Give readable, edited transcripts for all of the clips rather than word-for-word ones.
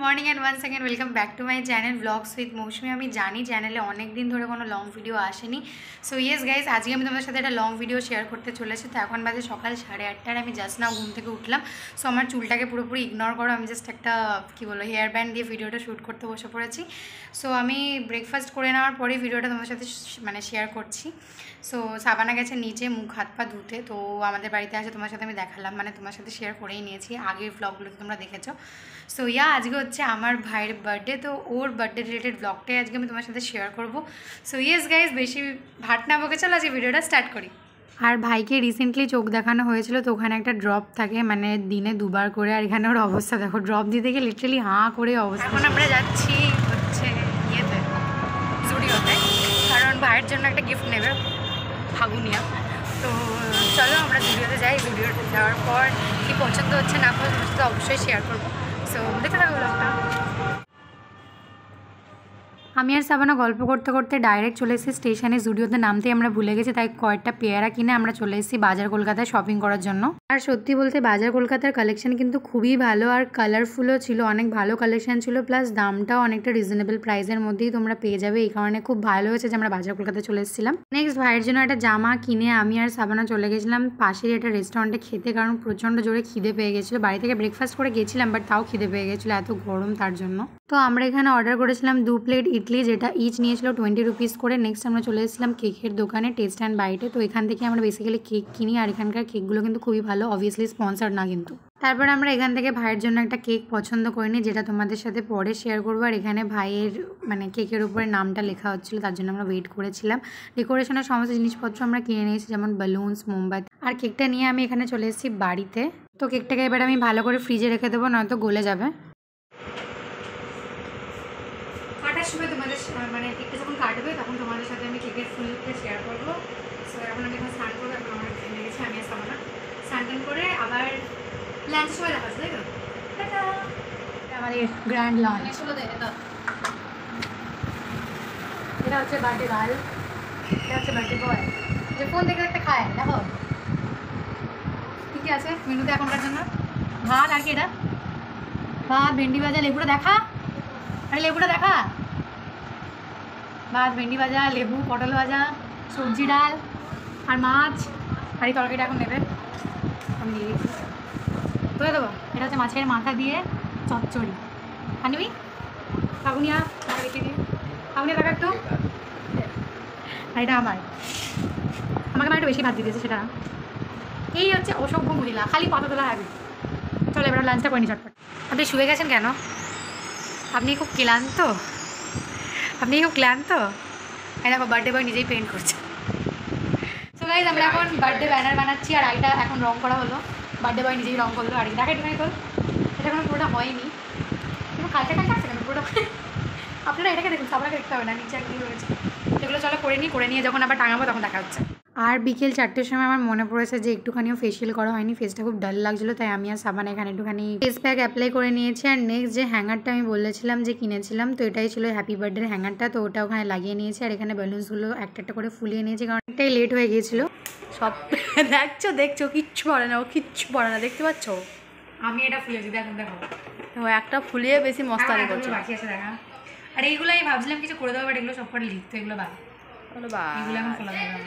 Morning and once second welcome back to my channel blogs with Mousumi. আমি জানি চ্যানেলে অনেক দিন ধরে কোনো লং ভিডিও আসেনি। সো ইয়েস গাইজ, আজকে আমি তোমাদের সাথে একটা লং ভিডিও শেয়ার করতে চলেছি। তো এখন বাজে সকাল 8:30, আমি জাস্ট নাও ঘুম থেকে উঠলাম। সো আমার চুলটাকে পুরোপুরি ইগনোর করো, আমি জাস্ট একটা কী বলো হেয়ার ব্যান্ড দিয়ে ভিডিওটা শ্যুট করতে বসে পড়েছি। সো আমি ব্রেকফাস্ট করে নেওয়ার পরেই ভিডিওটা তোমাদের সাথে শেয়ার করছি। সো সাবানা গেছে নিচে মুখ হাত পা ধুতে, তো আমাদের বাড়িতে আসে তোমার সাথে আমি দেখালাম, মানে তোমার সাথে শেয়ার করেই নিয়েছি, আগের ব্লগগুলোতে তোমরা দেখেছো। সো আজকে হচ্ছে আমার ভাইয়ের বার্থডে, তো ওর বার্থডে রিলেটেড ব্লগটাই আজকে আমি তোমার সাথে শেয়ার করবো। সো ইয়েস গাইজ, বেশি ভাট না বকে চলো আজকে ভিডিওটা স্টার্ট করি। আর ভাইকে রিসেন্টলি চোখ দেখানো হয়েছিল, তো ওখানে একটা ড্রপ থাকে, মানে দিনে 2বার করে। আর এখানে ওর অবস্থা দেখো, ড্রপ দিতে গিয়ে লিটারালি হাঁ করে অবস্থা। এখন আমরা যাচ্ছি হচ্ছে ইয়েতে, জুডিওতে, কারণ ভাইয়ের জন্য একটা গিফট নেবে ফাগুনিয়া। তো চলো আমরা জুডিওতে যাই। জুডিওতে যাওয়ার পর কি পছন্দ হচ্ছে না পছন্দ অবশ্যই শেয়ার করবো। সো দেখতে থাকো ব্লগটা। আমি আর সাবানা গল্প করতে করতে ডাইরেক্ট চলে এসেছি স্টেশনে। জুডিওতে নামতেই আমরা ভুলে গেছি, তাই কয়েকটা পেয়ারা কিনে আমরা চলে এসেছি বাজার কলকাতায় শপিং করার জন্য। আর সত্যি বলতে বাজার কলকাতার কালেকশন কিন্তু খুবই ভালো আর কালারফুলও ছিল, অনেক ভালো কালেকশন ছিল, প্লাস দামটাও অনেকটা রিজনেবল প্রাইসের মধ্যেই তোমরা পেয়ে যাবে। এই কারণে খুব ভালো হয়েছে যে আমরা বাজার কলকাতায় চলে এসেছিলাম। নেক্সট ভাইয়ের জন্য একটা জামা কিনে আমি আর সাবানা চলে গেছিলাম পাশের একটা রেস্টুরেন্টে খেতে, কারণ প্রচণ্ড জোরে খিদে পেয়ে গেছিলো। বাড়ি থেকে ব্রেকফাস্ট করে গেছিলাম, বাট তাও খিদে পেয়ে গেছিলো, এত গরম তার জন্য। তো আমরা এখানে অর্ডার করেছিলাম 2 প্লেট ইডলি, যেটা ইচ নিয়েছিল 20 রুপিস করে। নেক্সট আমরা চলে এসেছিলাম কেকের দোকানে টেস্ট অ্যান্ড বাইটে। তো এখান থেকে আমরা বেসিক্যালি কেক কিনি, আর এখানকার কেকগুলো কিন্তু খুবই ভালো, অবভিয়াসলি স্পন্সার না কিন্তু। তারপর আমরা এখান থেকে ভাইয়ের জন্য একটা কেক পছন্দ করিনি, যেটা তোমাদের সাথে পরে শেয়ার করবো। আর এখানে ভাইয়ের মানে কেকের উপরে নামটা লেখা হচ্ছিলো, তার জন্য আমরা ওয়েট করেছিলাম। ডেকোরেশনের সমস্ত জিনিসপত্র আমরা কিনে নিয়েছি, যেমন বেলুনস, মোমবাতি। আর কেকটা নিয়ে আমি এখানে চলে এসেছি বাড়িতে। তো কেকটাকে এবার আমি ভালো করে ফ্রিজে রেখে দেবো, নয়তো গলে যাবে। কাটার সময় তোমাদের মানে কেকটা যখন কাটবে তখন তোমাদের সাথে আমি কেকের ফুলটা শেয়ার করবো। সো এখন আমি এখন স্নান করবো, এখন আমার ট্রেন লেগেছে, আমি আসবো না। স্নান করে আবার লাঞ্চের সময় দেখা যাচ্ছে, তাই তো আমাদের গ্র্যান্ড লাঞ্চ। এটা হচ্ছে বার্থডে গার্ল, এটা হচ্ছে বার্থডে বয়, যে ফোন দেখে একটা খায়। দেখো কী কী আছে মেনুতে এখনকার জন্য। ভাত, আর কি এটা ভাত, ভেন্ডি ভাজা, লেবুটা দেখা, আরে লেবুটা দেখা, ভাত, ভেন্ডি ভাজা, লেবু, পটল ভাজা, সবজি, ডাল আর মাছ। আর এই তরকারিটা এখন নেবে, আমি দিয়ে দিচ্ছি, তুলে দেবো। এটা হচ্ছে মাছের মাথা দিয়ে চচ্চড়ি। আনবি ফাগুনিয়া রেখে দিই, ফাগুনিয়া দেখা একটু। আর এটা আমাকে মানে একটু বেশি ভাত দিতেছে, সেটা এই হচ্ছে অসভ্য মহিলা, খালি পাতা তোলা হবে। চলো এবার লাঞ্চটা করে নি চটপট। আপনি শুয়ে গেছেন কেন? আপনি খুব ক্লান্ত, আপনি খুব ক্লান্ত। এই দেখো বার্থডে বয় নিজেই পেন্ট করছে। সো গাইজ, আমরা এখন বার্থডে ব্যানার বানাচ্ছি, আর আইটা এখন রং করা হলো, বার্থডে বয় নিজেই রং করলো। আর দেখা একটুখানি তোর, এটা কোনো পুরোটা হয়নি, কিন্তু কালকে আছে কেন পুরোটা। আপনারা এটাকে দেখুন, আপনাকে দেখতে হবে না নিচে কী রয়েছে। এগুলো চলো করে নিয়ে যখন আবার টাঙাবো তখন দেখা হচ্ছে। আর বিকেল 4টের সময় আমার মনে পড়েছে যে একটুখানিও ফেসিয়াল করা হয়নি, ফেসটা খুব ডাল লাগছিলো, তাই আমি আর সাবানা এখানে একটুখানি ফেস প্যাক অ্যাপ্লাই করে নিয়েছি। আর নেক্সট যে হ্যাঙ্গারটা আমি বলেছিলাম যে কিনেছিলাম, তো এটাই ছিল হ্যাপি বার্থডের হ্যাঙ্গারটা, তো ওটা ওখানে লাগিয়ে নিয়েছি। আর এখানে বেলুনসগুলো একটা একটা করে ফুলিয়ে নিয়েছি, কারণ অনেকটাই লেট হয়ে গিয়েছিলো সব। দেখছো কিচ্ছু পড়ে না, ও কিচ্ছু পড়ে না, দেখতে পাচ্ছ। আমি এটা ফুলেছি, দেখুন দেখো, ও একটা ফুলিয়ে বেশি মস্তানি করছে। বাকি আছে দেখা। আর এইগুলো আমি ভাবছিলাম কিছু করে দেবো, বাট এগুলো সব করে লিখতো, এগুলো বাদ, এগুলো এখন খোলা দেবো।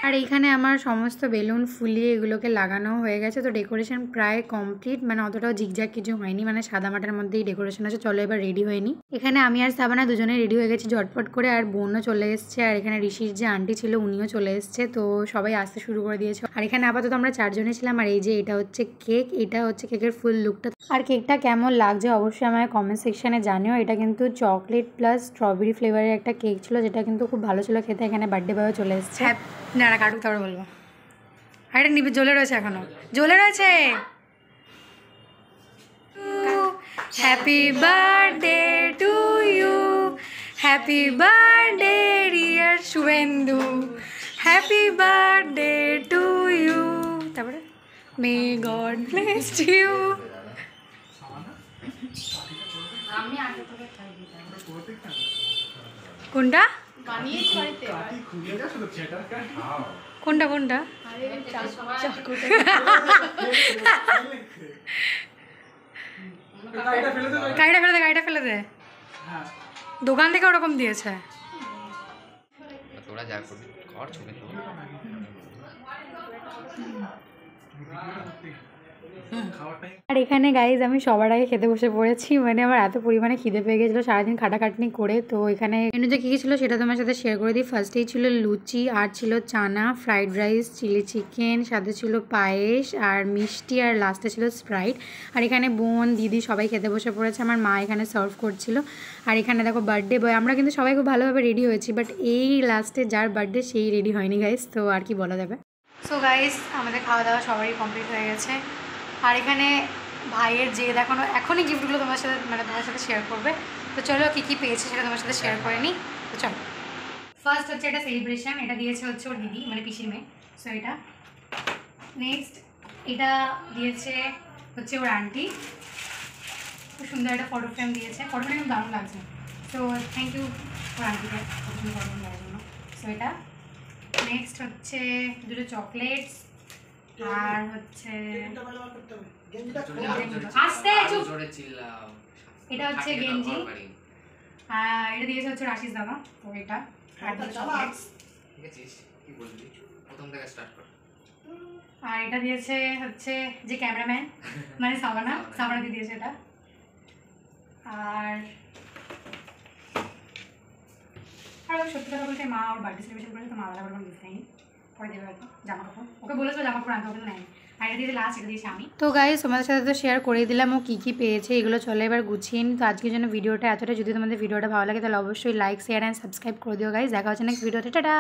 আর এইখানে আমার সমস্ত বেলুন ফুলিয়ে এগুলোকে লাগানো হয়ে গেছে। তো ডেকোরেশন প্রায় কমপ্লিট, মানে অতটাও জিগজ্যাগ কিছু হয়নি, মানে সাদা মাটার মধ্যেই ডেকোরেশন আছে। চলো এবার রেডি হয়নি। এখানে আমি আর সাবানা দুজনে রেডি হয়ে গেছি ঝটপট করে, আর বোনও চলে এসছে। আর এখানে ঋষির যে আন্টি ছিল উনিও চলে এসছে, তো সবাই আসতে শুরু করে দিয়েছে। আর এখানে আপাতত আমরা 4জনে ছিলাম। আর এই যে এটা হচ্ছে কেক, এটা হচ্ছে কেকের ফুল লুকটা। আর কেকটা কেমন লাগছে অবশ্যই আমায় কমেন্ট সেকশানে জানিও। এটা কিন্তু চকলেট প্লাস স্ট্রবেরি ফ্লেভারের একটা কেক ছিল, যেটা কিন্তু খুব ভালো ছিল খেতে। এখানে বার্থডে বয়ও চলে এসছে। না কাটুক তারপরে বলবো। আর এটা নিবি, জ্বলে রয়েছে, এখনো জ্বলে রয়েছে। Happy birthday to you, happy birthday dear Shubhendu, happy birthday to you. তারপরে মে গড ব্লেস ইউ। কোনটা কোনটা কোনটা গাড়িটা ফেলে দে দোকান থেকে ওরকম দিয়েছে। তোরা যা করবি কর ছবি তো। আর এখানে গাইজ আমি সবার আগে খেতে বসে পড়েছি, মানে আমার এত পরিমাণে খিদে পেয়ে গেছিলো সারাদিন খাটাখাটনি করে। তো এখানে মেনুতে কী কী ছিল সেটা তোমার সাথে শেয়ার করে দিই। ফার্স্টেই ছিল লুচি, আর ছিল চানা, ফ্রাইড রাইস, চিলি চিকেন, সাথে ছিল পায়েস আর মিষ্টি, আর লাস্টে ছিল স্প্রাইট। আর এখানে বোন দিদি সবাই খেতে বসে পড়েছে, আমার মা এখানে সার্ভ করছিল। আর এখানে দেখো বার্থডে বয়, আমরা কিন্তু সবাই খুব ভালোভাবে রেডি হয়েছি, বাট এই লাস্টে যার বার্থডে সেই রেডি হয়নি গাইজ, তো আর কি বলা যাবে। সো গাইজ আমাদের খাওয়া দাওয়া সবারই কমপ্লিট হয়ে গেছে। আর এখানে ভাইয়ের যে দেখানো এখনই গিফটগুলো তোমার সাথে শেয়ার করবে। তো চলো কী কী পেয়েছে সেটা তোমার সাথে শেয়ার করে নিই। তো চলো, ফার্স্ট হচ্ছে এটা সেলিব্রেশন, এটা দিয়েছে হচ্ছে ওর দিদি মানে পিসির মেয়ে। সো এটা নেক্সট, এটা দিয়েছে হচ্ছে ওর আন্টি, খুব সুন্দর একটা ফটো ফ্রেম দিয়েছে, ফটো ফ্রেম খুব দারুণ লাগছে। সো থ্যাংক ইউ ওর আন্টিকে খুব সুন্দর ফটো ফ্রেম দেওয়ার জন্য। সো এটা নেক্সট হচ্ছে দুটো চকলেটস, আর হচ্ছে আস্তে চুপ, এটা হচ্ছে গেঞ্জি, আর এটা দিয়েছে হচ্ছে রাশিস দাদা। তো এটা আর দুটো চকলেটস, ঠিক আছে কি বলবি প্রথম থেকে স্টার্ট কর। আর এটা দিয়েছে হচ্ছে যে ক্যামেরাম্যান মানে সাবানা দিয়ে দিয়েছে এটা। আর সত্যি কথা বলতে মা ওর বার্থডে সেলিব্রেশন করেছে, তো মা আলাদা করে গিফট নেয়নি, পরে দেবে হয়তো জামা কাপড়, ওকে বলেছিল জামা কাপড় আনতে, ওকে নেয়নি। আর এটা দিয়ে লাস্ট, এটা দিয়েছি আমি। তো গাইস তোমাদের সাথে তো শেয়ার করে দিলাম ও কী কী পেয়েছে, এগুলো চলে এবার গুছিয়ে নিই। তো আজকের জন্য ভিডিওটা এতটা, যদি তোমাদের ভিডিওটা ভালো লাগে তাহলে অবশ্যই লাইক শেয়ার অ্যান্ড সাবস্ক্রাইব করে দিও গাইস। দেখা হচ্ছে নেক্সট ভিডিওতে, টাটা।